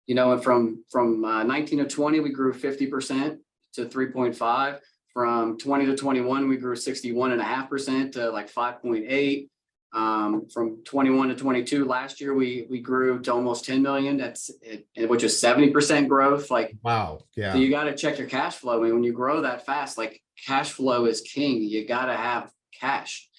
And from 19 to 20, we grew 50% to 3.5. From 20 to 21, we grew 61.5% to like 5.8. From 21 to 22 last year, we grew to almost 10 million. That's it, which is 70% growth. Like, wow. Yeah. So you got to check your cash flow. I mean, when you grow that fast, like cash flow is king. You got to have cash.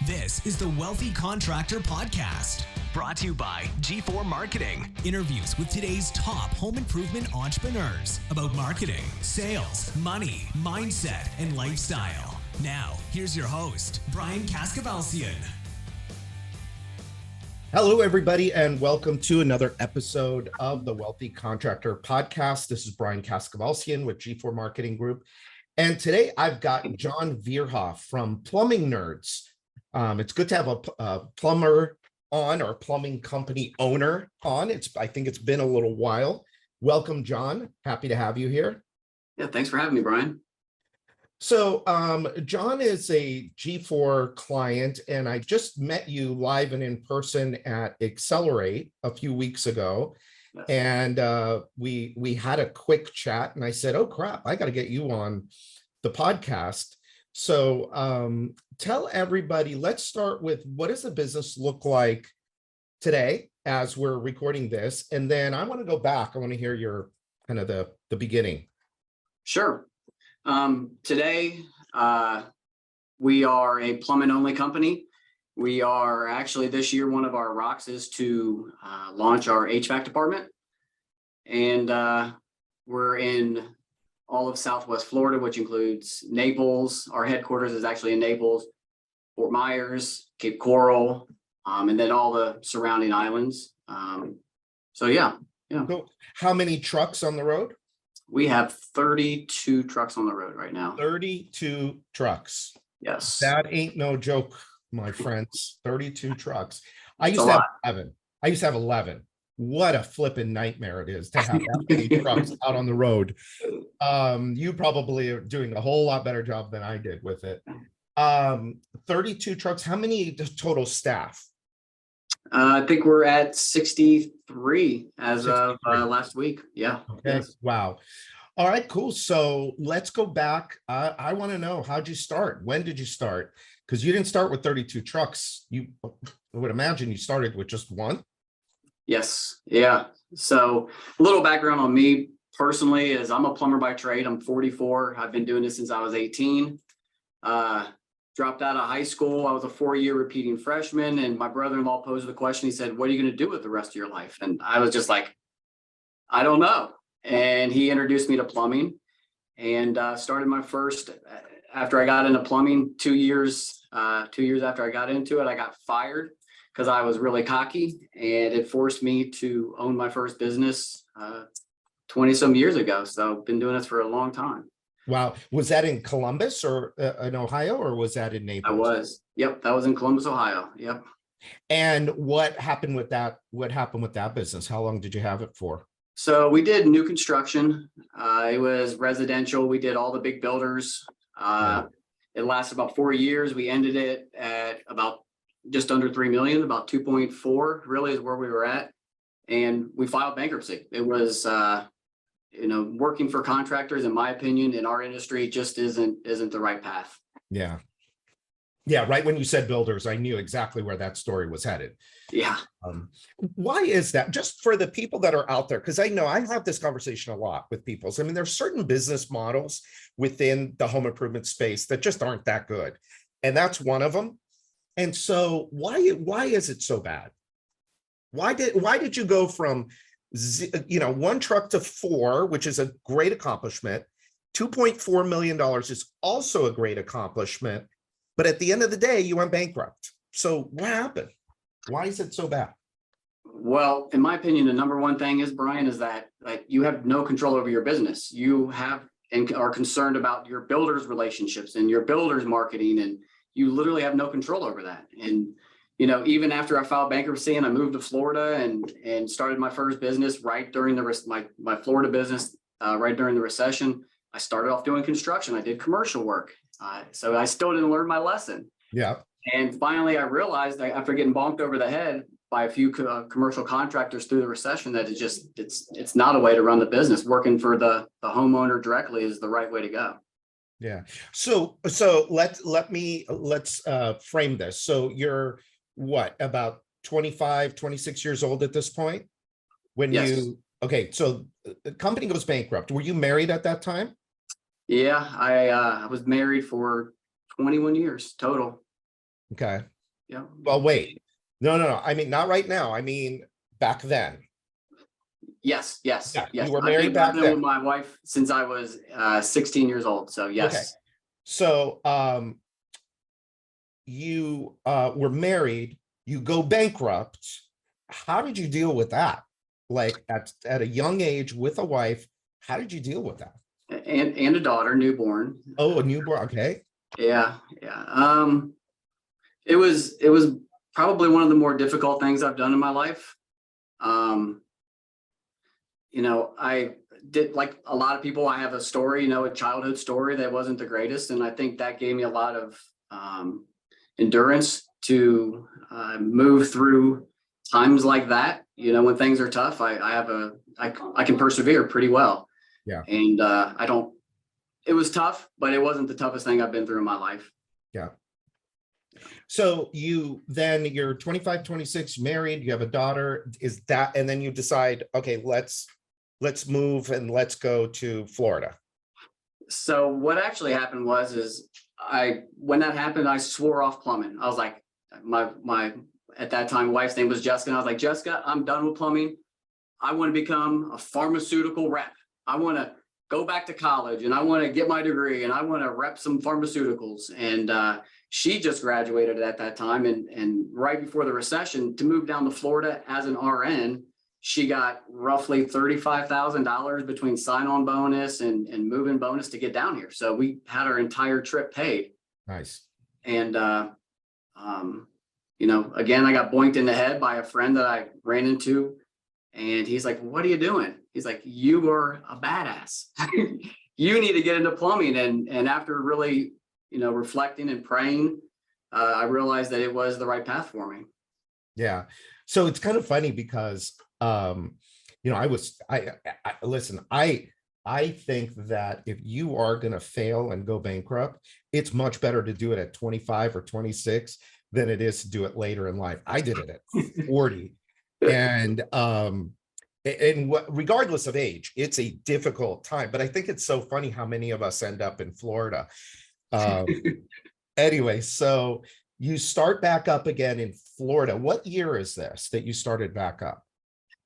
This is the Wealthy Contractor Podcast, brought to you by G4 Marketing. Interviews with today's top home improvement entrepreneurs about marketing, sales, money, mindset, and lifestyle. Now, here's your host, Brian Kaskavalciyan. Hello, everybody, and welcome to another episode of the Wealthy Contractor Podcast. This is Brian Kaskavalciyan with G4 Marketing Group. And today I've got John Verhoff from Plumbing Nerds. It's good to have a plumber on, or plumbing company owner on. I think it's been a little while. Welcome, John. Happy to have you here. Yeah, thanks for having me, Brian. So John is a G4 client, and I just met you live and in person at Accelerate a few weeks ago. Yes. And we had a quick chat, and I said, oh crap, I got to get you on the podcast. So tell everybody, let's start with, what does the business look like today as we're recording this? And then I want to go back. I want to hear your kind of the beginning. Sure. Today, we are a plumbing only company. We are actually, this year, one of our rocks is to launch our HVAC department. And we're in all of Southwest Florida, which includes Naples. Our headquarters is actually in Naples, Fort Myers, Cape Coral, and then all the surrounding islands. So yeah. So how many trucks on the road? We have 32 trucks on the road right now. 32 trucks. Yes. That ain't no joke, my friends. 32 trucks. I used to have 11. What a flipping nightmare it is to have that many trucks out on the road. You probably are doing a whole lot better job than I did with it. 32 trucks. How many total staff? I think we're at 63 as 63. Of last week. Yeah. Okay. Yes. Wow. All right, cool. So let's go back. I want to know, how'd you start? When did you start? Because you didn't start with 32 trucks. I would imagine you started with just one. Yes. Yeah. So a little background on me personally is I'm a plumber by trade. I'm 44. I've been doing this since I was 18. Dropped out of high school. I was a 4-year repeating freshman, and my brother-in-law posed the question. He said, what are you going to do with the rest of your life? And I was just like, I don't know. And he introduced me to plumbing, and started my first, after I got into plumbing, 2 years after I got into it, I got fired because I was really cocky, and it forced me to own my first business 20 some years ago. So I've been doing this for a long time. Wow. Was that in Columbus or in Ohio, or was that in Naples? I was. Yep. That was in Columbus, Ohio. Yep. And what happened with that? What happened with that business? How long did you have it for? So we did new construction. It was residential. We did all the big builders. It lasted about 4 years. We ended it at about just under 3 million, about 2.4 really is where we were at. And we filed bankruptcy. It was, working for contractors, in my opinion, in our industry, just isn't the right path. Yeah. Yeah. Right. When you said builders, I knew exactly where that story was headed. Yeah. Why is that? Just for the people that are out there, because I know I have this conversation a lot with people. I mean, there's certain business models within the home improvement space that just aren't that good. And that's one of them. And so why is it so bad? Why did you go from 1 truck to 4, which is a great accomplishment? $2.4 million is also a great accomplishment. But at the end of the day, you went bankrupt. So what happened? Why is it so bad? Well, in my opinion, the number one thing is, Brian, is that you have no control over your business. You have and are concerned about your builders' relationships and your builders' marketing, and you literally have no control over that. And even after I filed bankruptcy and I moved to Florida and started my first business right during my Florida business right during the recession, I started off doing construction. I did commercial work. So I still didn't learn my lesson. Yeah. And finally, I realized after getting bonked over the head by a few commercial contractors through the recession that it's not a way to run the business. Working for the homeowner directly is the right way to go. Yeah. So let's frame this. So you're what, about 25, 26 years old at this point? When Yes. okay, so the company goes bankrupt. Were you married at that time? Yeah, I was married for 21 years total. Okay. Yeah. Well, wait. No. I mean, not right now. I mean, back then. Yes. Yeah, Yes. you were married back I've been then. with my wife since I was 16 years old. So yes. Okay. So you were married, you go bankrupt. How did you deal with that? Like at a young age with a wife, how did you deal with that? And a daughter, newborn. Oh, a newborn. Okay. Yeah. It was probably one of the more difficult things I've done in my life. I did, like a lot of people, I have a story, a childhood story that wasn't the greatest. And I think that gave me a lot of endurance to move through times like that. When things are tough, I can persevere pretty well. Yeah. And it was tough, but it wasn't the toughest thing I've been through in my life. Yeah. So you're 25, 26, married, you have a daughter, and then you decide, okay, let's move and let's go to Florida. So what actually happened was when that happened, I swore off plumbing. I was like, my at that time wife's name was Jessica, and I was like, Jessica, I'm done with plumbing. I want to become a pharmaceutical rep. I want to go back to college and I want to get my degree and I want to rep some pharmaceuticals. And she just graduated at that time, and right before the recession, to move down to Florida as an RN, she got roughly $35,000 between sign-on bonus and move-in bonus to get down here. So we had our entire trip paid. Nice. And again, I got boinked in the head by a friend that I ran into, and he's like, "What are you doing?" He's like, "You are a badass. You need to get into plumbing." And after really, reflecting and praying, I realized that it was the right path for me. Yeah. So it's kind of funny because, listen, I think that if you are going to fail and go bankrupt, it's much better to do it at 25 or 26 than it is to do it later in life. I did it at 40. And regardless of age, it's a difficult time, but I think it's so funny how many of us end up in Florida. Anyway, so you start back up again in Florida. What year is this that you started back up?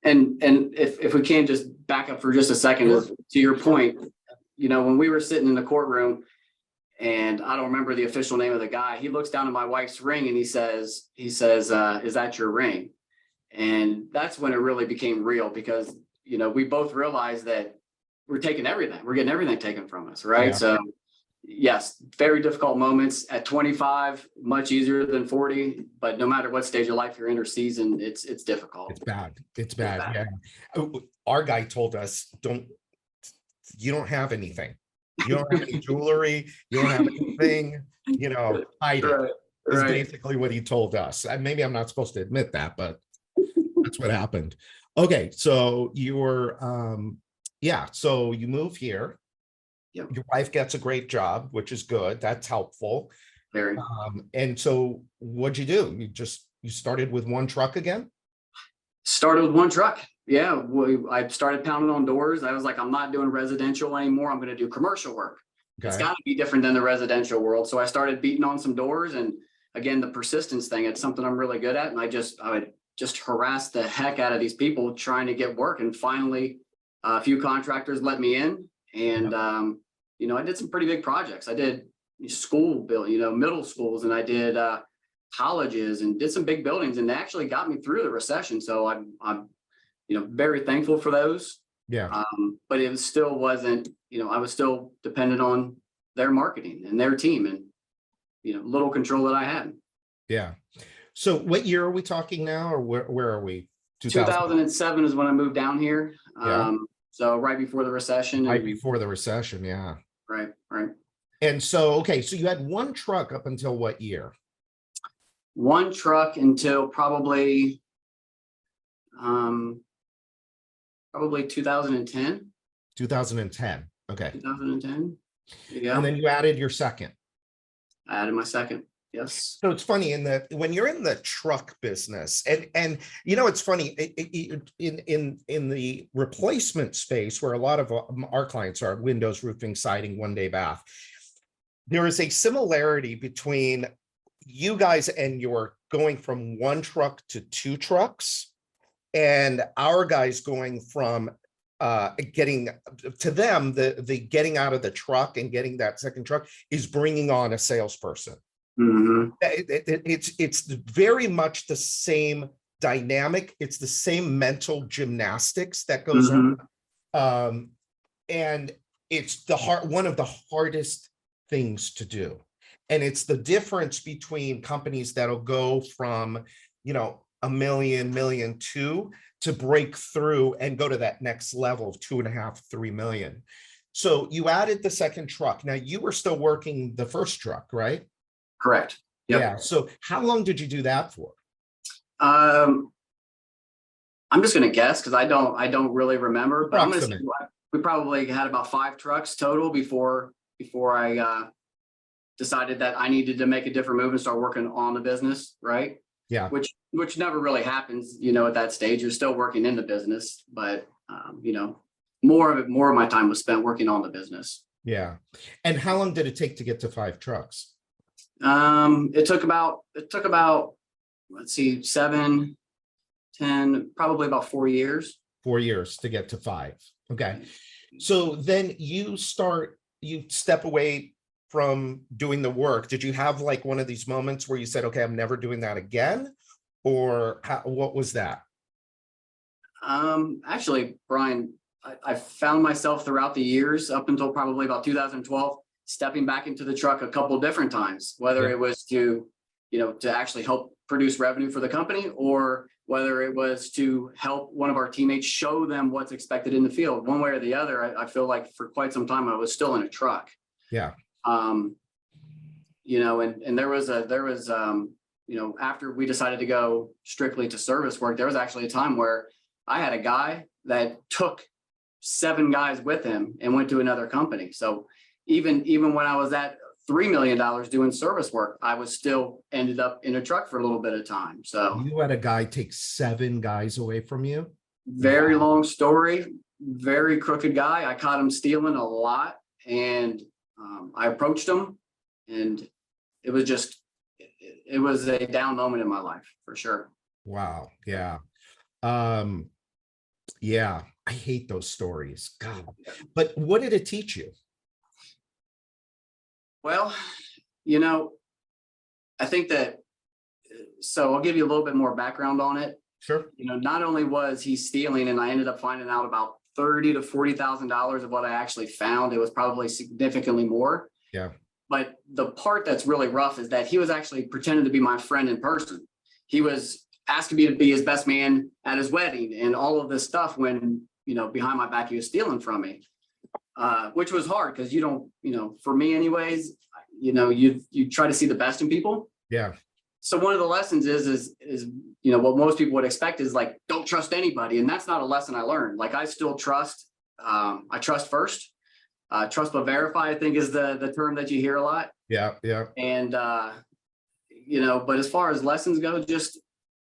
And if we can just back up for just a second, to your point, when we were sitting in the courtroom, and I don't remember the official name of the guy, he looks down at my wife's ring and he says, "Is that your ring?" And that's when it really became real, because, we both realized that we're taking everything. We're getting everything taken from us. Right. Yeah. So yes, very difficult moments at 25, much easier than 40, but no matter what stage of life you're in or season, it's difficult. It's bad. Yeah. Our guy told us, you don't have anything. You don't have any jewelry. You don't have anything, hide it. Is basically what he told us. And maybe I'm not supposed to admit that, but that's what happened. Okay. So you were, so you move here. Yep. Your wife gets a great job, which is good. That's helpful. Very. And so what'd you do? You started with one truck again? Started with one truck. Yeah. I started pounding on doors. I was like, I'm not doing residential anymore. I'm going to do commercial work. Okay. It's got to be different than the residential world. So I started beating on some doors, and again, the persistence thing, it's something I'm really good at. And I would just harass the heck out of these people trying to get work. And finally, a few contractors let me in, and, I did some pretty big projects. I did school build, middle schools, and I did colleges, and did some big buildings, and they actually got me through the recession. So I'm very thankful for those. Yeah. But it still wasn't, I was still dependent on their marketing and their team, and, little control that I had. Yeah. So what year are we talking now, or where are we? 2007 is when I moved down here. Yeah. So right before the recession. Right before the recession. Yeah. Right. And so, okay. So you had one truck up until what year? one truck until probably 2010. 2010. Okay. 2010. Yeah. And then you added your second. I added my second. Yes. So it's funny when you're in the truck business, and you know, it's funny in the replacement space where a lot of our clients are windows, roofing, siding, one day bath. There is a similarity between you guys and your going from one truck to two trucks, and our guys going from getting to them, the getting out of the truck and getting that second truck is bringing on a salesperson. Mm-hmm. It's very much the same dynamic. It's the same mental gymnastics that goes on. And it's one of the hardest things to do. And it's the difference between companies that'll go from, you know, $1 million, $1.2 million to break through and go to that next level of 2.5, 3 million. So you added the second truck. Now you were still working the first truck, right? Correct. Yep. Yeah. So how long did you do that for? I'm just going to guess because I don't really remember, but I'm going to say we probably had about 5 trucks total before I decided that I needed to make a different move and start working on the business. Right. Yeah. Which never really happens, you know, at that stage. You're still working in the business, but you know, more of my time was spent working on the business. Yeah. And how long did it take to get to 5 trucks? It took about, let's see, 7, 10, probably about 4 years. 4 years to get to 5. Okay. So then you step away from doing the work. Did you have like one of these moments where you said, okay, I'm never doing that again? Or what was that? Actually, Brian, I found myself throughout the years up until probably about 2012, stepping back into the truck a couple different times, whether it was to, you know, to actually help produce revenue for the company, or whether it was to help one of our teammates show them what's expected in the field. One way or the other, I feel like for quite some time I was still in a truck. Yeah. You know, and there was you know, after we decided to go strictly to service work, there was actually a time where I had a guy that took 7 guys with him and went to another company. So even when I was at $3 million doing service work, I was still ended up in a truck for a little bit of time. So you had a guy take 7 guys away from you? Very long story, very crooked guy. I caught him stealing a lot, and I approached him, and it was a down moment in my life for sure. Wow. Yeah. Yeah. I hate those stories. God. But what did it teach you? Well, you know, I think that, so I'll give you a little bit more background on it. Sure. You know, not only was he stealing, and I ended up finding out about $30,000 to $40,000 of what I actually found. It was probably significantly more. Yeah. But the part that's really rough is that he was actually pretending to be my friend in person. He was asking me to be his best man at his wedding and all of this stuff when, you know, behind my back, he was stealing from me, which was hard because you don't, you know, for me anyways, you know, you try to see the best in people. Yeah. So one of the lessons is, you know, what most people would expect is like, don't trust anybody. And that's not a lesson I learned. Like I still trust, I trust first. Trust but verify, I think, is the term that you hear a lot. Yeah. Yeah. And, you know, but as far as lessons go, just,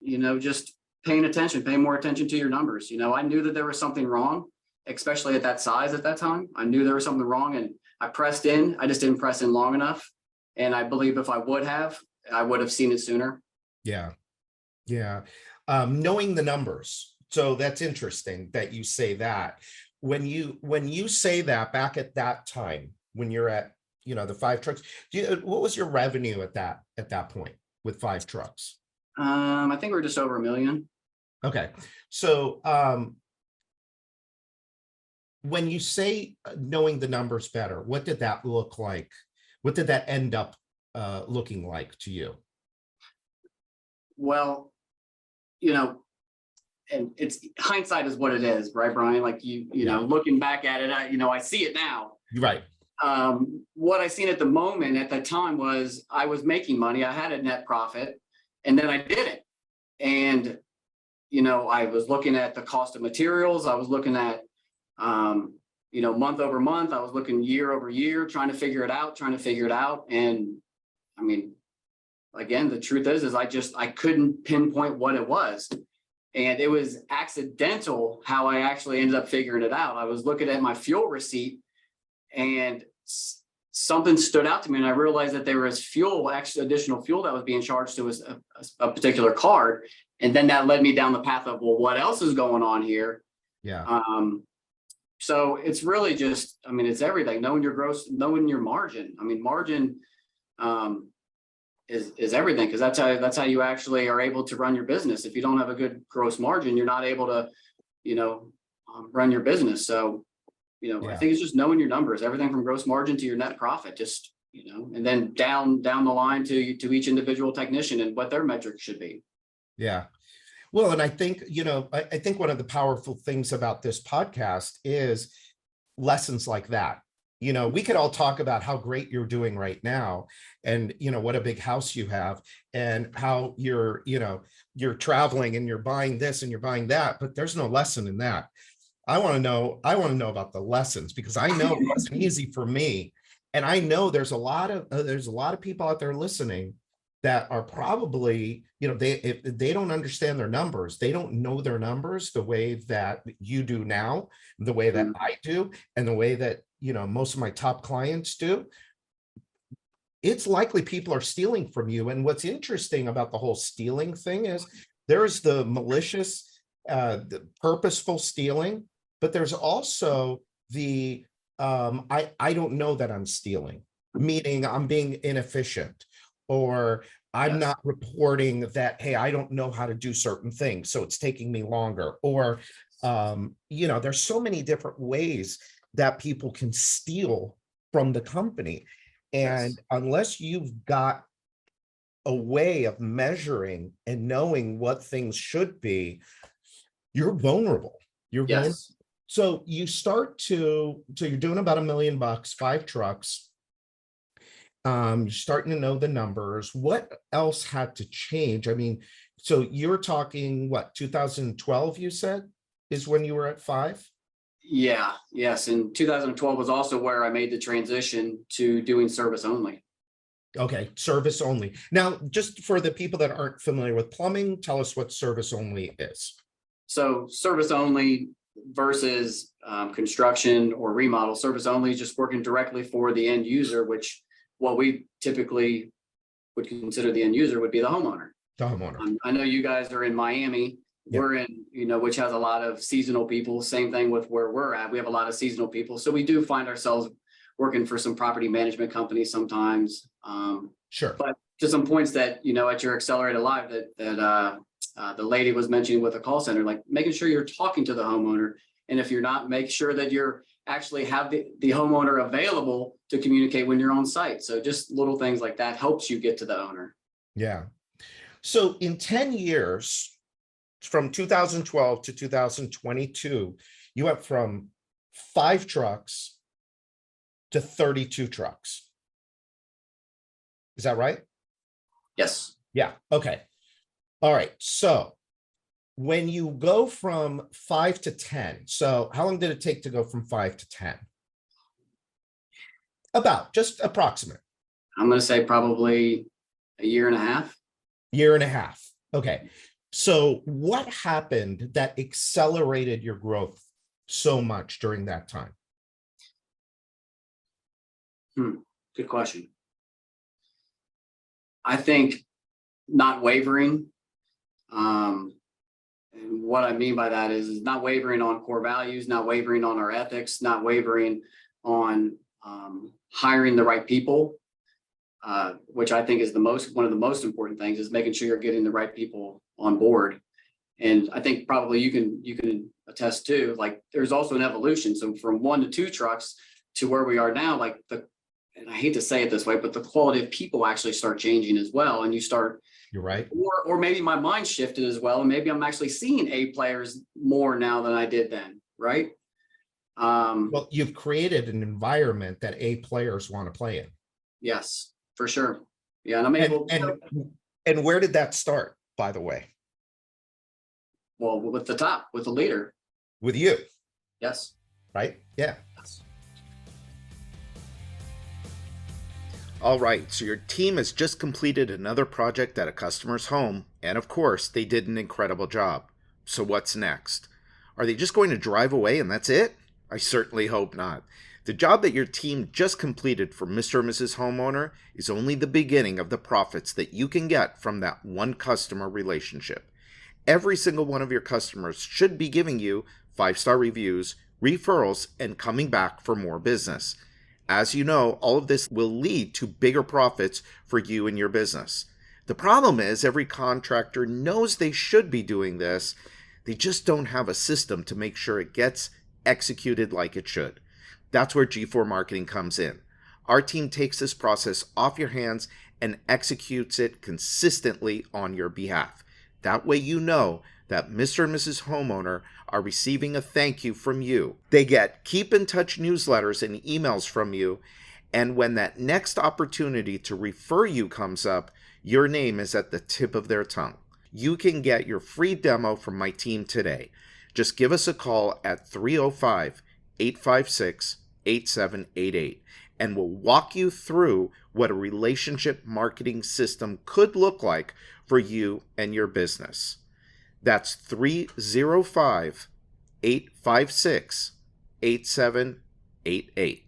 you know, just paying attention, pay more attention to your numbers. You know, I knew that there was something wrong, especially at that size at that time. I knew there was something wrong, and I pressed in. I just didn't press in long enough. And I believe if I would have seen it sooner. Yeah. Yeah. Knowing the numbers. So that's interesting that you say that. When you say that back at that time, when you're at, you know, the 5 trucks, what was your revenue at that point with 5 trucks? I think we're just over $1 million. Okay. So, when you say knowing the numbers better, what did that look like? What did that end up looking like to you? Well, you know, and it's hindsight is what it is, right, Brian? Like you know, looking back at it, I see it now. Right. What I seen at the moment at that time was I was making money. I had a net profit. And then I did it. And, I was looking at the cost of materials. I was looking at, month over month. I was looking year over year, trying to figure it out. And I mean, again, the truth is I couldn't pinpoint what it was. And it was accidental how I actually ended up figuring it out. I was looking at my fuel receipt and something stood out to me, and I realized that there was additional fuel that was being charged to a particular card. And then that led me down the path of, well, what else is going on here? Yeah. So it's really just, it's everything. Knowing your gross, knowing your margin. Margin is everything, because that's how you actually are able to run your business. If you don't have a good gross margin, you're not able to, run your business. So, I think it's just knowing your numbers, everything from gross margin to your net profit, just, and then down the line to each individual technician and what their metrics should be. Yeah. Well, and I think, I think one of the powerful things about this podcast is lessons like that. We could all talk about how great you're doing right now and, what a big house you have and how you're traveling and you're buying this and you're buying that, but there's no lesson in that. I want to know about the lessons, because I know it wasn't easy for me. And I know there's a lot of people out there listening that are probably, if they don't understand their numbers, they don't know their numbers the way that you do now, the way that I do, and the way that, most of my top clients do. It's likely people are stealing from you. And what's interesting about the whole stealing thing is there's the malicious, the purposeful stealing, but there's also the, I don't know that I'm stealing, meaning I'm being inefficient, or I'm not reporting that, hey, I don't know how to do certain things, so it's taking me longer. Or, there's so many different ways that people can steal from the company. And unless you've got a way of measuring and knowing what things should be, you're vulnerable. Vulnerable. So you so you're doing about $1 million, 5 trucks. You're starting to know the numbers. What else had to change? So you're talking what, 2012, you said, is when you were at 5? Yeah. Yes. And 2012 was also where I made the transition to doing service only. Okay. Service only. Now, just for the people that aren't familiar with plumbing, tell us what service only is. So service only versus construction or remodel. Service only is just working directly for the end user, which what we typically would consider the end user would be the homeowner. The homeowner. I know you guys are in Miami. Yep. We're in, which has a lot of seasonal people. Same thing with where we're at. We have a lot of seasonal people. So we do find ourselves working for some property management companies sometimes. Sure. But to some points that, at your Accelerated Live that the lady was mentioning with a call center, like making sure you're talking to the homeowner. And if you're not, make sure that you're actually have the homeowner available to communicate when you're on site. So just little things like that helps you get to the owner. Yeah. So in 10 years, from 2012 to 2022, you went from 5 trucks to 32 trucks. Is that right? Yes. Yeah. Okay. All right. So when you go from 5 to 10, so how long did it take to go from 5 to 10? About, just approximate. I'm going to say probably a year and a half. Year and a half. Okay. So what happened that accelerated your growth so much during that time? Good question. I think not wavering. And what I mean by that is not wavering on core values, not wavering on our ethics, not wavering on hiring the right people, which I think is one of the most important things, is making sure you're getting the right people on board. And I think probably you can attest to, like, there's also an evolution. So from 1 to 2 trucks to where we are now, like and I hate to say it this way, but the quality of people actually start changing as well. And you start, you're right. Or maybe my mind shifted as well. And maybe I'm actually seeing A players more now than I did then. Right. Well, you've created an environment that A players want to play in. Yes, for sure. Yeah. And I'm able And where did that start, by the way? Well, with the leader. With you, Yes. right? Yeah. Yes. All right, so your team has just completed another project at a customer's home, and of course, they did an incredible job. So what's next? Are they just going to drive away and that's it? I certainly hope not. The job that your team just completed for Mr. and Mrs. Homeowner is only the beginning of the profits that you can get from that one customer relationship. Every single one of your customers should be giving you 5-star reviews, referrals, and coming back for more business. As you know, all of this will lead to bigger profits for you and your business. The problem is every contractor knows they should be doing this. They just don't have a system to make sure it gets executed like it should. That's where G4 Marketing comes in. Our team takes this process off your hands and executes it consistently on your behalf. That way you know that Mr. and Mrs. Homeowner are receiving a thank you from you. They get keep in touch newsletters and emails from you, and when that next opportunity to refer you comes up, your name is at the tip of their tongue. You can get your free demo from my team today. Just give us a call at 305-856-8788, and we'll walk you through what a relationship marketing system could look like for you and your business. That's 305-856-8788.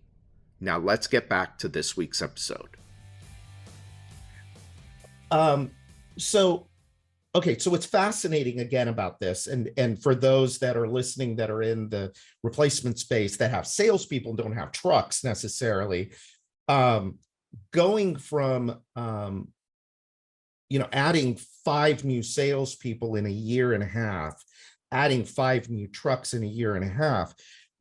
Now let's get back to this week's episode. So what's fascinating again about this, and for those that are listening that are in the replacement space that have salespeople and don't have trucks necessarily, going from adding 5 new salespeople in a year and a half, adding 5 new trucks in a year and a half,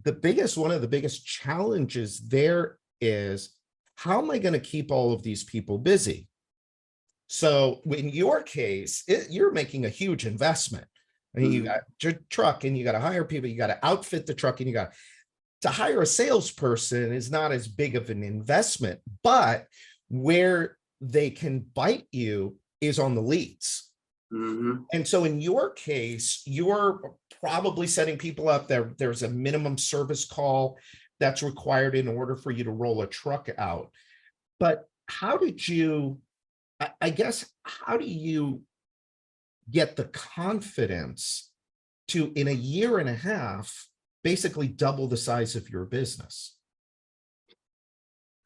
one of the biggest challenges there is, how am I going to keep all of these people busy? So in your case, you're making a huge investment. I mean, you got your truck and you got to hire people, you got to outfit the truck, and you got to hire a salesperson is not as big of an investment, but where they can bite you is on the leads. Mm-hmm. And so in your case, you're probably setting people up there. There's a minimum service call that's required in order for you to roll a truck out. But how do you get the confidence to, in a year and a half, basically double the size of your business?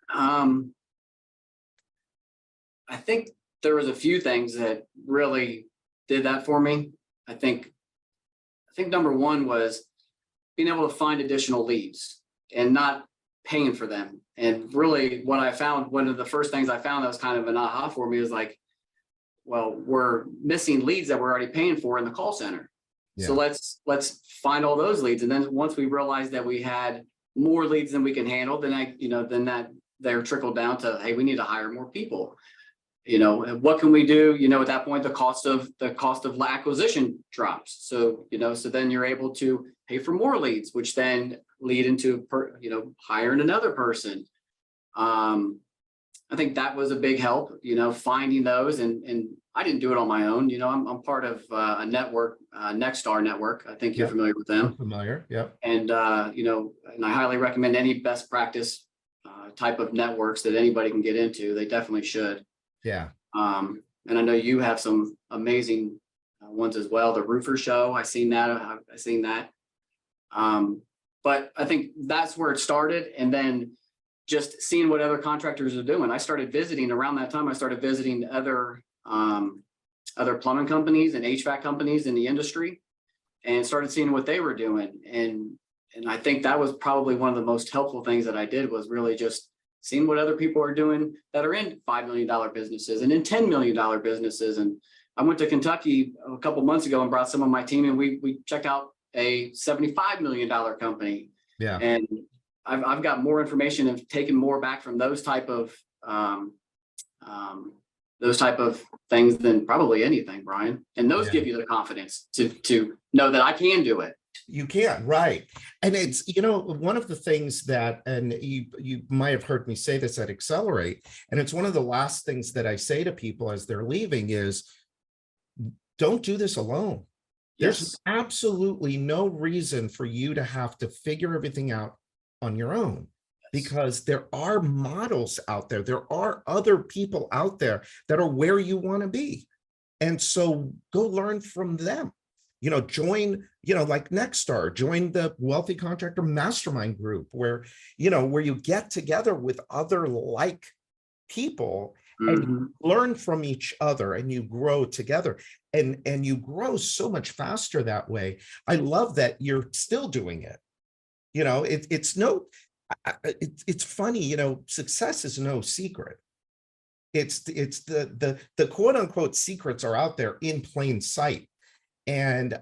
I think there was a few things that really did that for me. I think number one was being able to find additional leads and not paying for them. And really what I found, one of the first things I found that was kind of an aha for me was like, well, we're missing leads that we're already paying for in the call center. Yeah. So let's find all those leads. And then once we realized that we had more leads than we can handle, then that they're trickled down to, hey, we need to hire more people. What can we do? At that point, the cost of acquisition drops. So, so then you're able to pay for more leads, which then lead into, hiring another person. I think that was a big help, finding those, and I didn't do it on my own. I'm part of a network, Nexstar Network. I think you're familiar with them. I'm familiar. Yeah. And, and I highly recommend any best practice type of networks that anybody can get into. They definitely should. Yeah. And I know you have some amazing ones as well. The Roofer Show, I've seen that. But I think that's where it started. And then just seeing what other contractors are doing. I started visiting around that time. I started visiting other plumbing companies and HVAC companies in the industry, and started seeing what they were doing. And I think that was probably one of the most helpful things that I did, was really just seeing what other people are doing that are in $5 million businesses and in $10 million businesses. And I went to Kentucky a couple months ago and brought some of my team, and we checked out a $75 million company. Yeah. And I've got more information and taken more back from those type of things than probably anything, Brian. And those give you the confidence to know that I can do it. You can, right. And it's, one of the things that, and you might have heard me say this at Accelerate, and it's one of the last things that I say to people as they're leaving is, don't do this alone. There's Yes. absolutely no reason for you to have to figure everything out on your own, because there are models out there. There are other people out there that are where you want to be. And so go learn from them. Join, like Nextstar, join the Wealthy Contractor Mastermind group where you get together with other like people and Mhm. learn from each other and you grow together and you grow so much faster that way. I love that you're still doing it. It's funny, success is no secret. It's the quote unquote secrets are out there in plain sight. And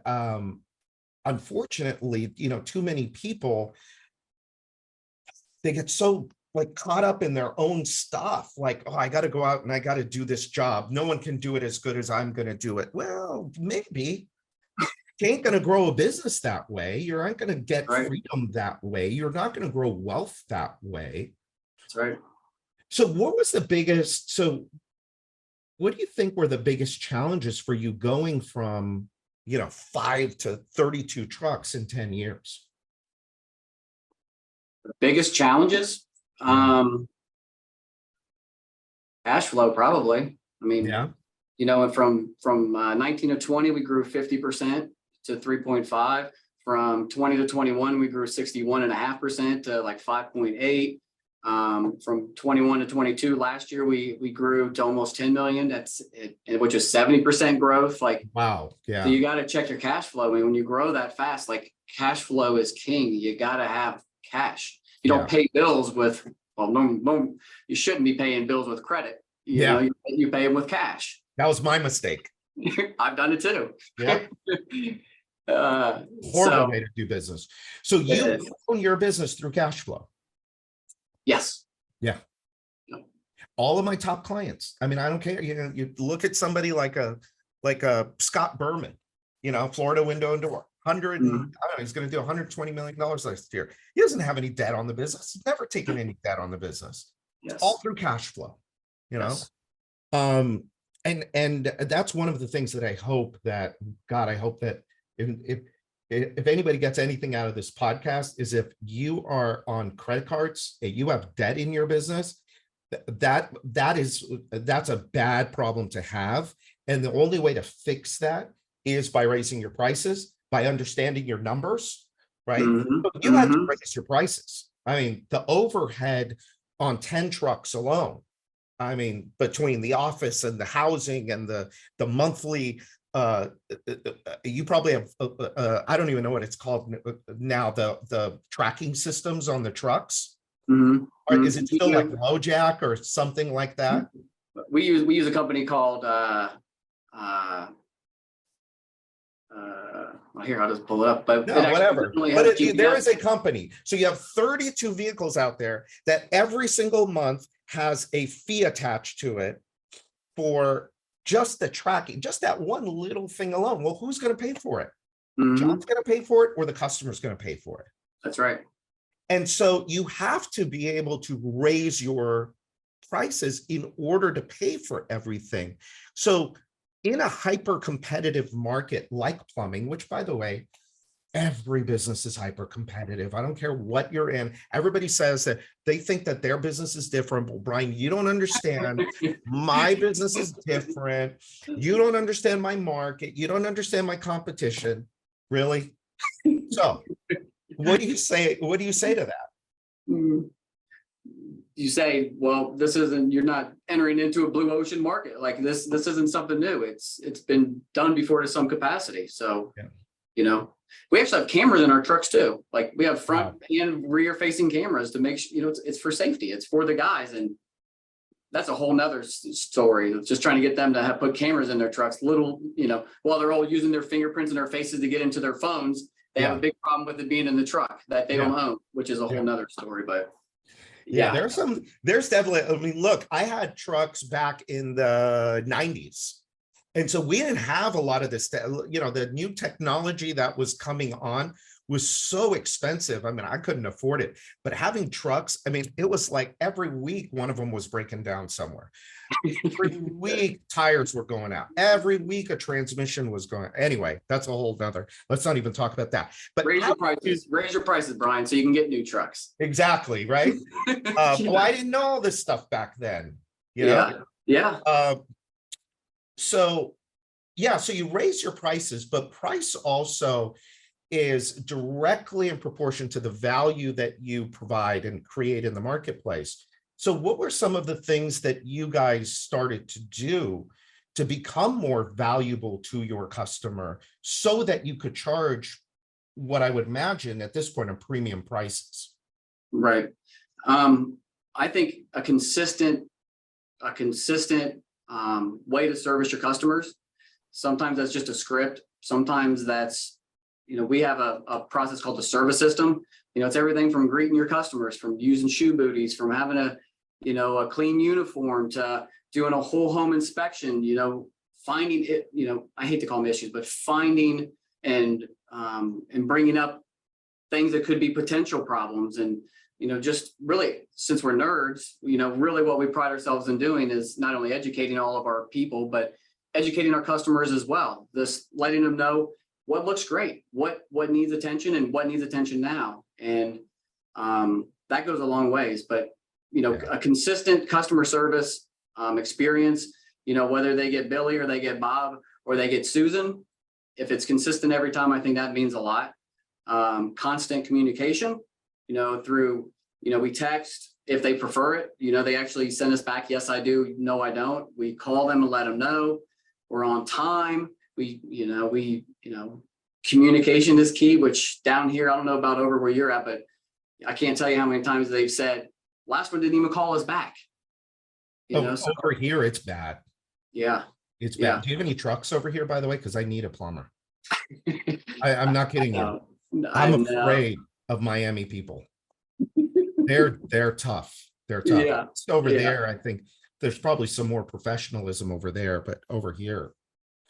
unfortunately, too many people, they get so like caught up in their own stuff. Like, oh, I got to go out and I got to do this job. No one can do it as good as I'm going to do it. Well, maybe you ain't going to grow a business that way. You aren't going to get Right. freedom that way. You're not going to grow wealth that way. That's right. So what do you think were the biggest challenges for you going from 5 to 32 trucks in 10 years? The biggest challenges, cash flow, probably. I mean, Yeah. and from 19 to 20, we grew 50% to 3.5. From 20 to 21, we grew 61.5% to like 5.8. From 21 to 22 last year, we grew to almost 10 million. That's it, which is 70% growth. Like, Wow. Yeah. so you got to check your cash flow. I mean, when you grow that fast, like cash flow is king. You got to have cash. You don't pay bills with, no, you shouldn't be paying bills with credit. You pay them with cash. That was my mistake. I've done it too. Yeah. Horrible way to do business. So you own your business through cash flow. Yes. Yeah. All of my top clients. I mean, I don't care. You look at somebody like a Scott Berman, Florida Window and Door, I don't know, he's going to do $120 million last year. He doesn't have any debt on the business. He's never taken any debt on the business. Yes. It's all through cash flow, Yes. And that's one of the things that I hope that if anybody gets anything out of this podcast is if you are on credit cards and you have debt in your business, that's a bad problem to have. And the only way to fix that is by raising your prices, by understanding your numbers, right? But you have to raise your prices. I mean, the overhead on 10 trucks alone, I mean, between the office and the housing and the monthly, you probably have, I don't even know what it's called now, the tracking systems on the trucks. Or is it still like LoJack or something like that? We use a company called here, I'll just pull it up, but no, whatever. But there is a company. So you have 32 vehicles out there that every single month has a fee attached to it for just the tracking, just that one little thing alone. Well, who's going to pay for it? John's going to pay for it, or the customer's going to pay for it. That's right. And so you have to be able to raise your prices in order to pay for everything. So in a hyper competitive market like plumbing, which by the way, every business is hyper competitive. I don't care what you're in. Everybody says that they think that their business is different. Well, Brian, you don't understand. My business is different. You don't understand my market. You don't understand my competition. Really? So what do you say? What do you say to that? You say, well, you're not entering into a blue ocean market. Like this isn't something new. It's been done before to some capacity. So, we actually have cameras in our trucks too. Like we have front and rear facing cameras to make sure, it's for safety. It's for the guys. And that's a whole nother story. It's just trying to get them to put cameras in their trucks, while they're all using their fingerprints and their faces to get into their phones. They have a big problem with it being in the truck that they don't own, which is a whole nother story. But there's definitely, I mean, look, I had trucks back in the 90s. And so we didn't have a lot of this, the new technology that was coming on was so expensive. I mean, I couldn't afford it, but having trucks, I mean, it was like every week one of them was breaking down somewhere. Every week tires were going out. Every week a transmission was going. Anyway, that's a whole nother. Let's not even talk about that. But raise your prices, Brian, so you can get new trucks. exactly, right? Yeah. Oh, I didn't know all this stuff back then. You know? Yeah. So you raise your prices, but price also is directly in proportion to the value that you provide and create in the marketplace. So what were some of the things that you guys started to do to become more valuable to your customer so that you could charge what I would imagine at this point are premium prices? Right. I think a consistent way to service your customers. Sometimes that's just a script. Sometimes that's, we have a process called the service system. It's everything from greeting your customers, from using shoe booties, from having a clean uniform, to doing a whole home inspection, finding it, I hate to call them issues, but finding and bringing up things that could be potential problems. And, just really, since we're nerds, really what we pride ourselves in doing is not only educating all of our people, but educating our customers as well. This letting them know what looks great, what needs attention and what needs attention now. And that goes a long ways, but a consistent customer service experience, whether they get Billy or they get Bob or they get Susan, if it's consistent every time, I think that means a lot. Constant communication, through, we text if they prefer it, they actually send us back, yes, I do, no, I don't. We call them and let them know we're on time. Communication is key, which down here, I don't know about over where you're at, but I can't tell you how many times they've said, last one didn't even call us back. So over here, it's bad. Yeah. It's bad. Yeah. Do you have any trucks over here, by the way? Because I need a plumber. I'm not kidding you. I'm afraid of Miami people. They're tough. They're tough. Yeah. Over there, I think there's probably some more professionalism over there, but over here,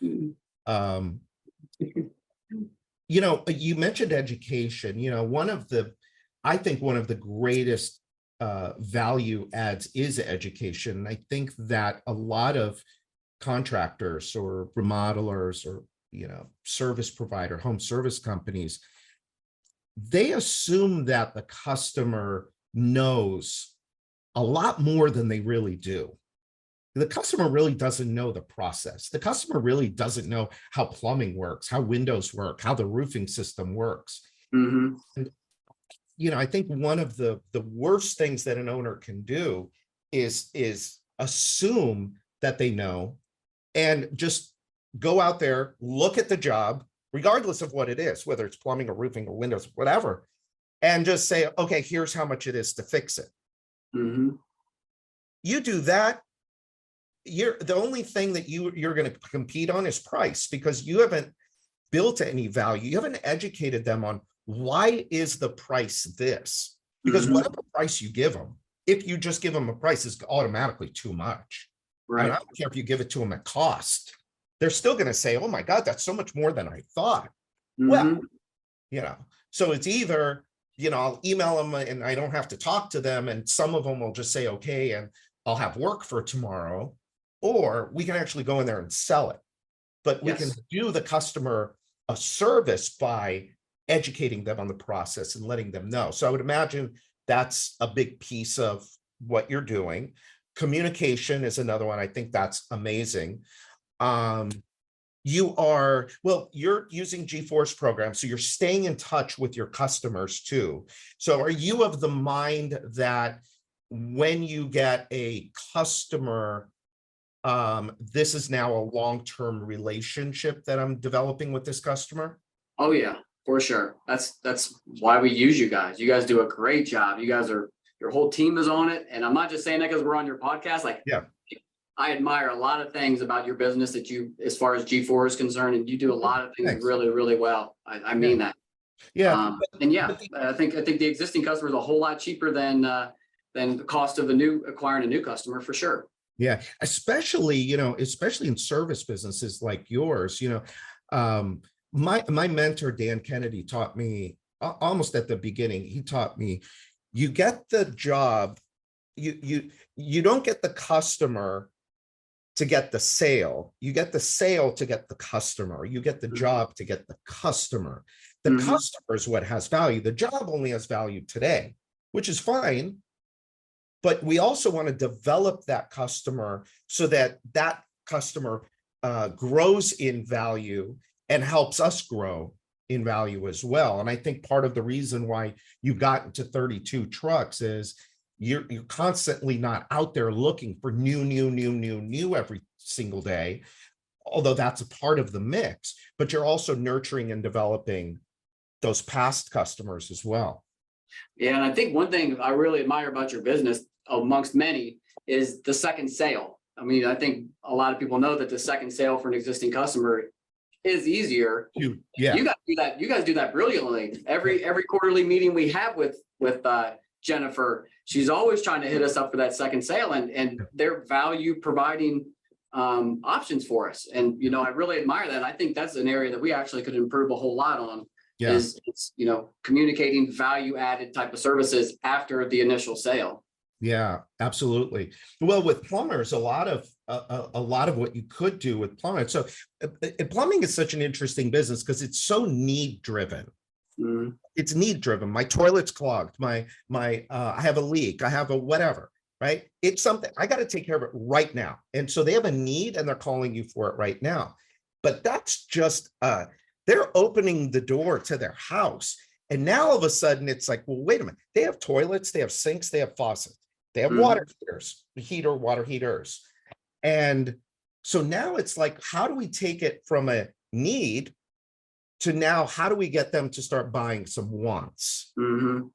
you mentioned education. I think one of the greatest value adds is education. I think that a lot of contractors or remodelers or service provider, home service companies, they assume that the customer knows a lot more than they really do. The customer really doesn't know the process. The customer really doesn't know how plumbing works, how windows work, how the roofing system works. Mm-hmm. And, I think one of the worst things that an owner can do is assume that they know and just go out there, look at the job, regardless of what it is, whether it's plumbing or roofing or windows, whatever, and just say, okay, here's how much it is to fix it. Mm-hmm. You do that, the only thing that you're going to compete on is price, because you haven't built any value. You haven't educated them on why is the price this? Because Mm-hmm. whatever price you give them, if you just give them a price, is automatically too much. Right. I don't care if you give it to them at cost. They're still going to say, oh my God, that's so much more than I thought. Mm-hmm. Well, so it's either, I'll email them and I don't have to talk to them. And some of them will just say, okay, and I'll have work for tomorrow, or we can actually go in there and sell it. But we can do the customer a service by educating them on the process and letting them know. So I would imagine that's a big piece of what you're doing. Communication is another one. I think that's amazing. You're using G-Force program, so you're staying in touch with your customers too. So are you of the mind that when you get a customer, this is now a long-term relationship that I'm developing with this customer? Oh yeah, for sure. That's why we use you guys. You guys do a great job. Your whole team is on it. And I'm not just saying that because we're on your podcast. I admire a lot of things about your business that as far as G4 is concerned, and you do a lot of things really, really well. I mean that. Yeah. I think the existing customer is a whole lot cheaper than the cost of acquiring a new customer, for sure. Yeah. Especially in service businesses like yours, my mentor, Dan Kennedy, taught me almost at the beginning, he taught me, you get the job, you don't get the customer to get the sale. You get the sale to get the customer. You get the job to get the customer. The customer is what has value. The job only has value today, which is fine. But we also want to develop that customer so that that customer grows in value and helps us grow in value as well. And I think part of the reason why you've gotten to 32 trucks is you're constantly not out there looking for new every single day, although that's a part of the mix, but you're also nurturing and developing those past customers as well. Yeah, and I think one thing I really admire about your business, amongst many, is the second sale. I mean, I think a lot of people know that the second sale for an existing customer is easier. You guys do that. You guys do that brilliantly. Every quarterly meeting we have with Jennifer, she's always trying to hit us up for that second sale, and they're value providing options for us. And I really admire that. I think that's an area that we actually could improve a whole lot on. Is communicating value added type of services after the initial sale. Yeah, absolutely. Well, with plumbers, a lot of what you could do with plumbing. So plumbing is such an interesting business because it's so need driven. It's need driven. My toilet's clogged. I have a leak. I have a whatever, right? It's something I got to take care of it right now. And so they have a need and they're calling you for it right now. But that's just they're opening the door to their house. And now all of a sudden it's like, well, wait a minute. They have toilets, they have sinks, they have faucets, they have water heaters. And so now it's like, how do we take it from a need to now, how do we get them to start buying some wants? And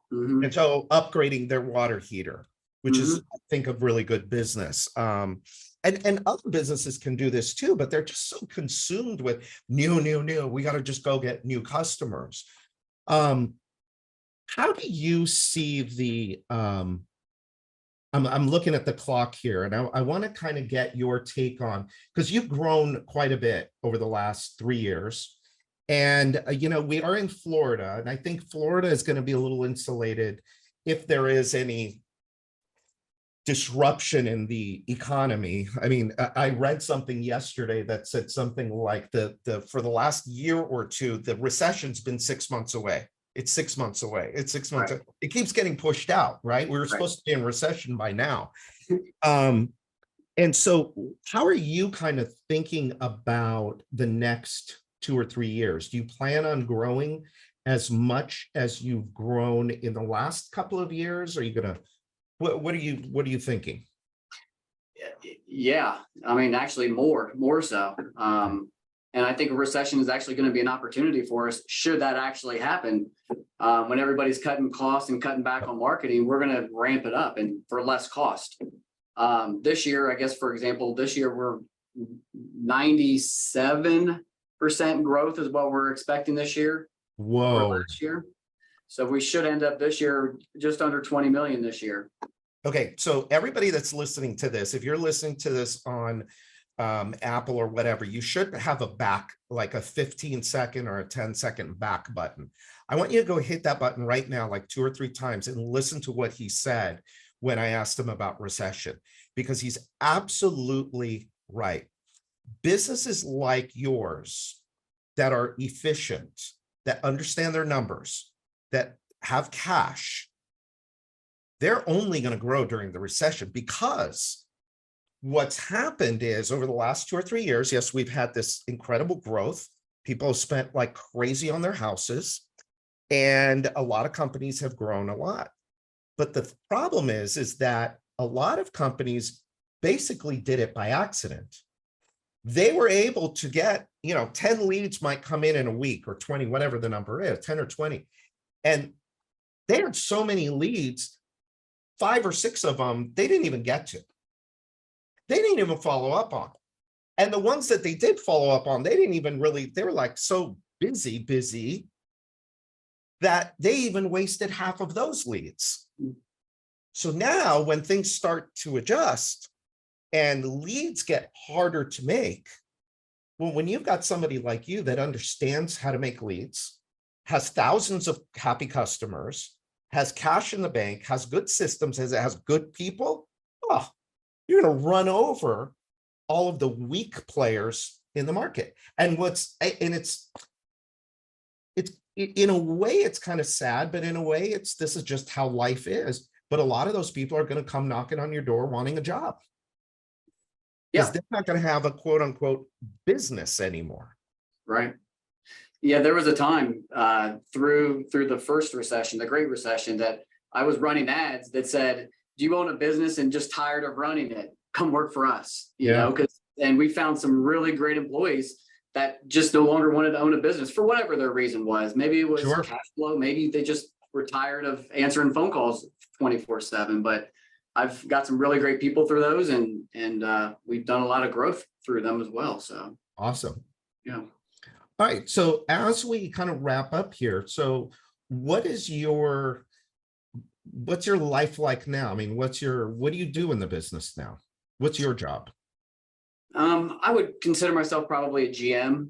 so upgrading their water heater, which is, I think, a really good business. And other businesses can do this too, but they're just so consumed with new. We got to just go get new customers. How do you see the, I'm looking at the clock here, and I want to kind of get your take on, because you've grown quite a bit over the last 3 years. And, we are in Florida, and I think Florida is going to be a little insulated if there is any disruption in the economy. I mean, I read something yesterday that said something like for the last year or two, the recession's been 6 months away. It's 6 months away. It's 6 months. Right. It keeps getting pushed out, right? We were supposed to be in recession by now. And so how are you kind of thinking about the next 2 or 3 years? Do you plan on growing as much as you've grown in the last couple of years? Are you going to, what are you thinking? Yeah, I mean, actually more so. And I think a recession is actually going to be an opportunity for us. Should that actually happen, when everybody's cutting costs and cutting back on marketing, we're going to ramp it up and for less cost. This year, I guess, for example, this year we're 97% growth is what we're expecting this year. Whoa. Last year. So we should end up this year just under 20 million this year. Okay, so everybody that's listening to this, if you're listening to this on Apple or whatever, you should have a back, like a 15-second or a 10-second back button. I want you to go hit that button right now, like 2 or 3 times, and listen to what he said when I asked him about recession, because he's absolutely right. Businesses like yours that are efficient, that understand their numbers, that have cash, they're only going to grow during the recession, because what's happened is over the last 2 or 3 years, yes, we've had this incredible growth. People have spent like crazy on their houses, and a lot of companies have grown a lot. But the problem is that a lot of companies basically did it by accident. They were able to get, 10 leads might come in a week, or 20, whatever the number is, 10 or 20. And they had so many leads, 5 or 6 of them, they didn't even get to. They didn't even follow up on. And the ones that they did follow up on, they didn't even really, they were like so busy that they even wasted half of those leads. So now when things start to adjust and leads get harder to make, well, when you've got somebody like you that understands how to make leads, has thousands of happy customers, has cash in the bank, has good systems, has good people, oh, you're going to run over all of the weak players in the market. And it's in a way, it's kind of sad, but in a way, this is just how life is. But a lot of those people are going to come knocking on your door wanting a job. Because they're not going to have a quote unquote business anymore. Right. Yeah, there was a time through the first recession, the Great Recession, that I was running ads that said, do you own a business and just tired of running it? Come work for us, you know, and we found some really great employees that just no longer wanted to own a business for whatever their reason was. Maybe it was cash flow. Maybe they just were tired of answering phone calls 24/7, but I've got some really great people through those, and we've done a lot of growth through them as well. So awesome. Yeah. All right. So as we kind of wrap up here, so what's your life like now? I mean, what do you do in the business now? What's your job? I would consider myself probably a GM,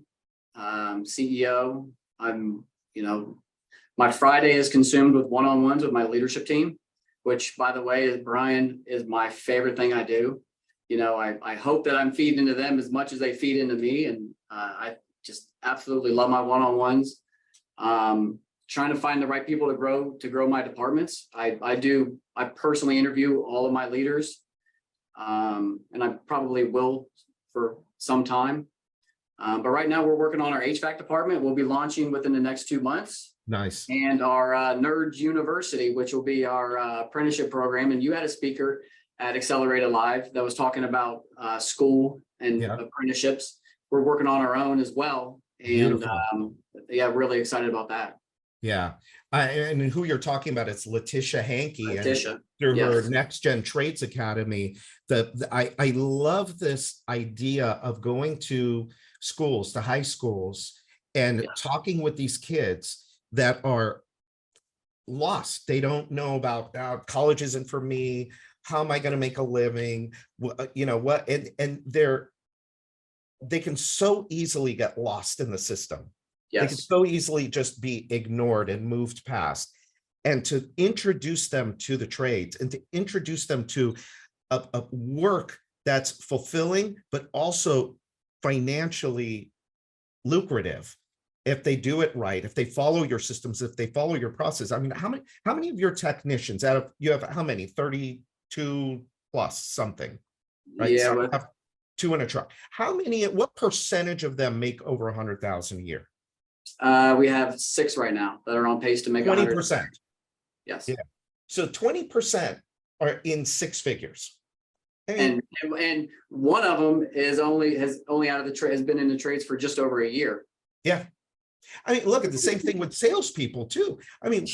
CEO. My Friday is consumed with one-on-ones with my leadership team, which, by the way, Brian, is my favorite thing I do. You know, I hope that I'm feeding into them as much as they feed into me. And I just absolutely love my one-on-ones. Trying to find the right people to grow my departments. I personally interview all of my leaders. And I probably will for some time. But right now we're working on our HVAC department. We'll be launching within the next 2 months. Nice. And our Nerds University, which will be our apprenticeship program. And you had a speaker at Accelerated Live that was talking about school and apprenticeships. We're working on our own as well. And really excited about that. Yeah. And who you're talking about, it's Letitia Hankey. Letitia. Through her Next Gen Trades Academy. I love this idea of going to schools, to high schools, and talking with these kids that are lost. They don't know about college isn't for me. How am I going to make a living? You know what? And they can so easily get lost in the system. They can so easily just be ignored and moved past. And to introduce them to the trades and to introduce them to a work that's fulfilling, but also financially lucrative if they do it right, if they follow your systems, if they follow your process. I mean, how many of your technicians you have how many? 32 plus something, right? Yeah. So have 2 in a truck. What percentage of them make over 100,000 a year? We have 6 right now that are on pace to make 20%. Yes. Yeah. So 20% are in 6 figures. And one of them has been in the trades for just over a year. Yeah. I mean, look at the same thing with salespeople too. I mean,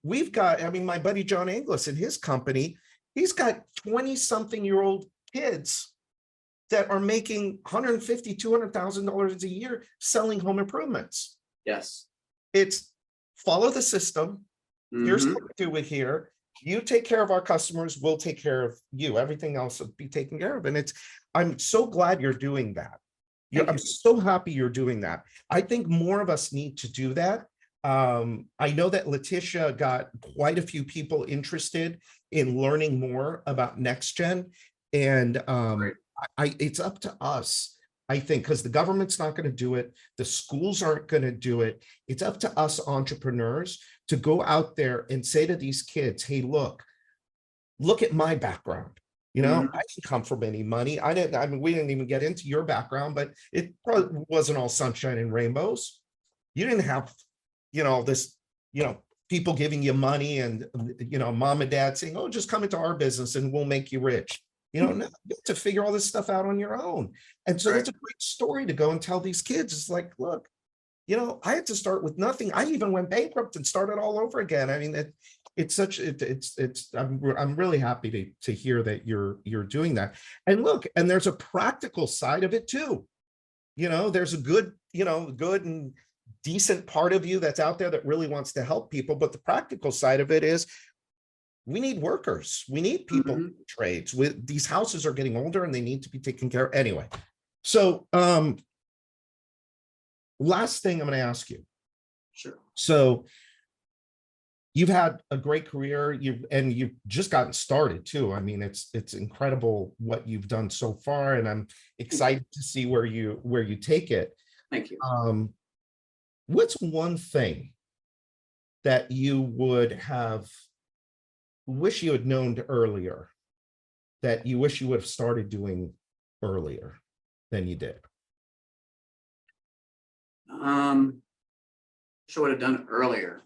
we've got, I mean, my buddy John Anglis in his company, he's got 20-something-year-old kids that are making $150,000, $200,000 a year selling home improvements. Yes. It's follow the system. Here's what we do it here. You take care of our customers, we'll take care of you. Everything else will be taken care of. And I'm so glad you're doing that. I'm so happy you're doing that. I think more of us need to do that. I know that Letitia got quite a few people interested in learning more about Next Gen. And it's up to us, I think, because the government's not going to do it. The schools aren't going to do it. It's up to us entrepreneurs to go out there and say to these kids, hey, look at my background. You know, I didn't come from any money. I mean, we didn't even get into your background, but it probably wasn't all sunshine and rainbows. You didn't have, people giving you money and, mom and dad saying, oh, just come into our business and we'll make you rich. No, you have to figure all this stuff out on your own. And so that's a great story to go and tell these kids. It's like, look, I had to start with nothing. I even went bankrupt and started all over again. I mean, I'm really happy to hear that you're doing that. And look, and there's a practical side of it too. There's a good and decent part of you that's out there that really wants to help people. But the practical side of it is we need workers. We need people in trades. These houses are getting older and they need to be taken care of anyway. So last thing I'm going to ask you Sure. So you've had a great career. You've just gotten started too. I mean, it's incredible what you've done so far, and I'm excited to see where you take it. Thank you. What's one thing that you would have wish you had known earlier, that you wish you would have started doing earlier than you did? Should would have done earlier.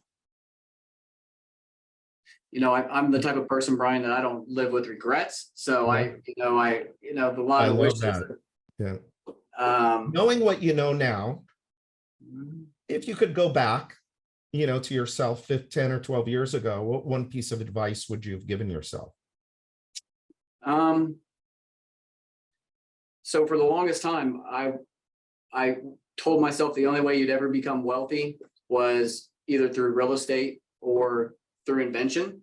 I'm the type of person, Brian, that I don't live with regrets. So Yeah. a lot I of love wishes. that. Yeah. Um, Knowing what you know now, if you could go back, to yourself 10 or 12 years ago, what one piece of advice would you have given yourself? So for the longest time, I told myself the only way you'd ever become wealthy was either through real estate or through invention.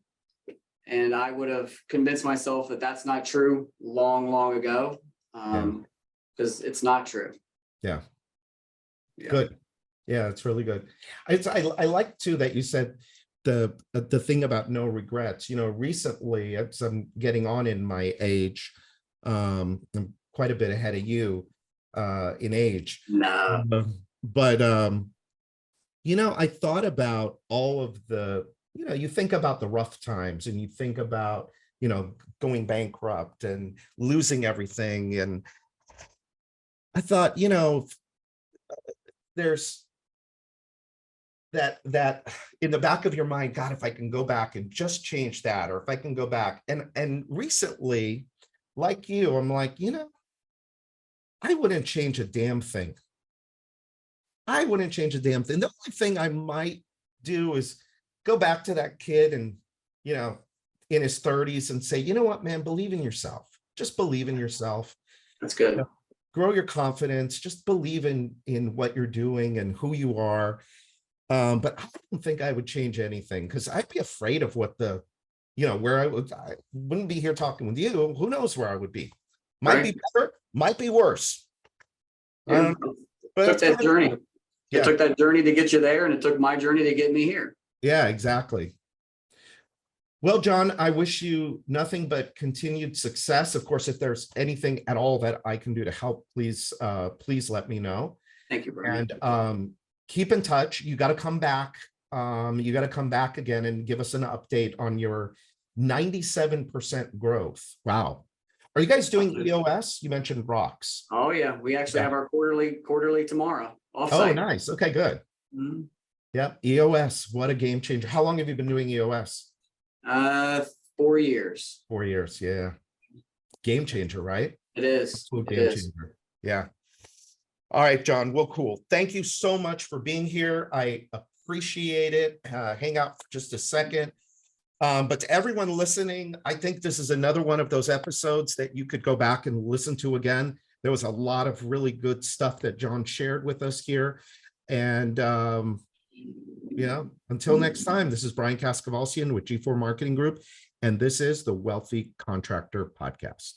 And I would have convinced myself that that's not true long, long ago. Because it's not true. Yeah. Yeah. Good. Yeah, it's really good. I like too that you said the thing about no regrets. Recently, as I'm getting on in my age, I'm quite a bit ahead of you in age. No. But I thought about all of the, you think about the rough times, and you think about, going bankrupt and losing everything. And I thought, there's that in the back of your mind, God, if I can go back and just change that, or if I can go back. And recently, like you, I'm like, I wouldn't change a damn thing. I wouldn't change a damn thing. The only thing I might do is go back to that kid and, in his 30s and say, you know what, man, believe in yourself. Just believe in yourself. That's good. Grow your confidence. Just believe in what you're doing and who you are. But I don't think I would change anything, because I'd be afraid of what where I wouldn't be here talking with you. Who knows where I would be? Might be better, might be worse. I don't know. But took that journey. Cool. Yeah. It took that journey to get you there, and it took my journey to get me here. Yeah, exactly. Well, John, I wish you nothing but continued success. Of course, if there's anything at all that I can do to help, please let me know. Thank you, Brian. And keep in touch. You got to come back. You got to come back again and give us an update on your 97% growth. Wow. Are you guys doing EOS? You mentioned rocks. Oh yeah, we actually have our quarterly tomorrow. Oh, nice. Okay, good. Mm-hmm. Yep. EOS. What a game changer. How long have you been doing EOS? 4 years. 4 years. Yeah. Game changer, right? It is. Absolute game changer. Yeah. All right, John. Well, cool. Thank you so much for being here. I appreciate it. Hang out for just a second. But to everyone listening, I think this is another one of those episodes that you could go back and listen to again. There was a lot of really good stuff that John shared with us here. And, until next time, this is Brian Kaskavalcian with G4 Marketing Group, and this is the Wealthy Contractor Podcast.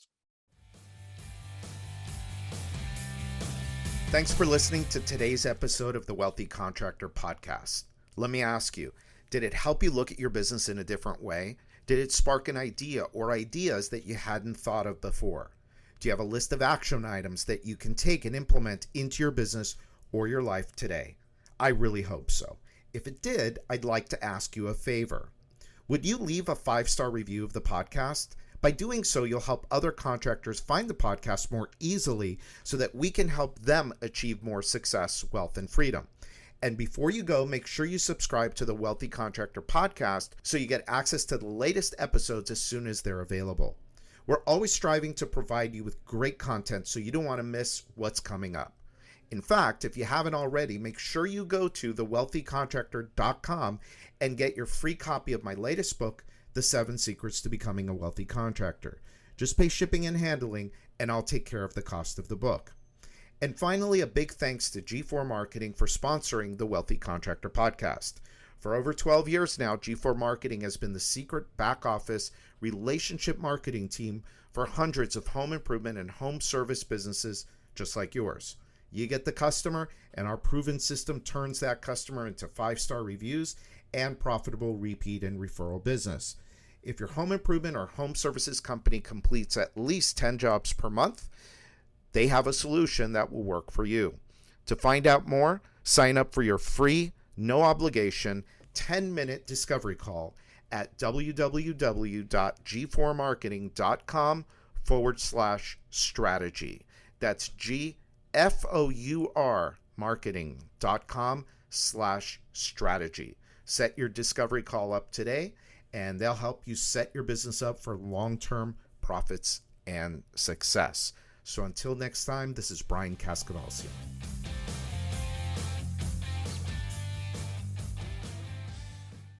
Thanks for listening to today's episode of the Wealthy Contractor Podcast. Let me ask you, did it help you look at your business in a different way? Did it spark an idea or ideas that you hadn't thought of before? Do you have a list of action items that you can take and implement into your business or your life today? I really hope so. If it did, I'd like to ask you a favor. Would you leave a 5-star review of the podcast? By doing so, you'll help other contractors find the podcast more easily so that we can help them achieve more success, wealth, and freedom. And before you go, make sure you subscribe to the Wealthy Contractor Podcast so you get access to the latest episodes as soon as they're available. We're always striving to provide you with great content, so you don't want to miss what's coming up. In fact, if you haven't already, make sure you go to thewealthycontractor.com and get your free copy of my latest book, The 7 Secrets to Becoming a Wealthy Contractor. Just pay shipping and handling, and I'll take care of the cost of the book. And finally, a big thanks to G4 Marketing for sponsoring the Wealthy Contractor Podcast. For over 12 years now, G4 Marketing has been the secret back office relationship marketing team for hundreds of home improvement and home service businesses just like yours. You get the customer, and our proven system turns that customer into 5-star reviews and profitable repeat and referral business. If your home improvement or home services company completes at least 10 jobs per month, they have a solution that will work for you. To find out more, sign up for your free, no obligation, 10-minute discovery call at www.g4marketing.com/strategy. That's GFOUR marketing.com/strategy. Set your discovery call up today, and they'll help you set your business up for long-term profits and success. So until next time, this is Brian Cascadalcia.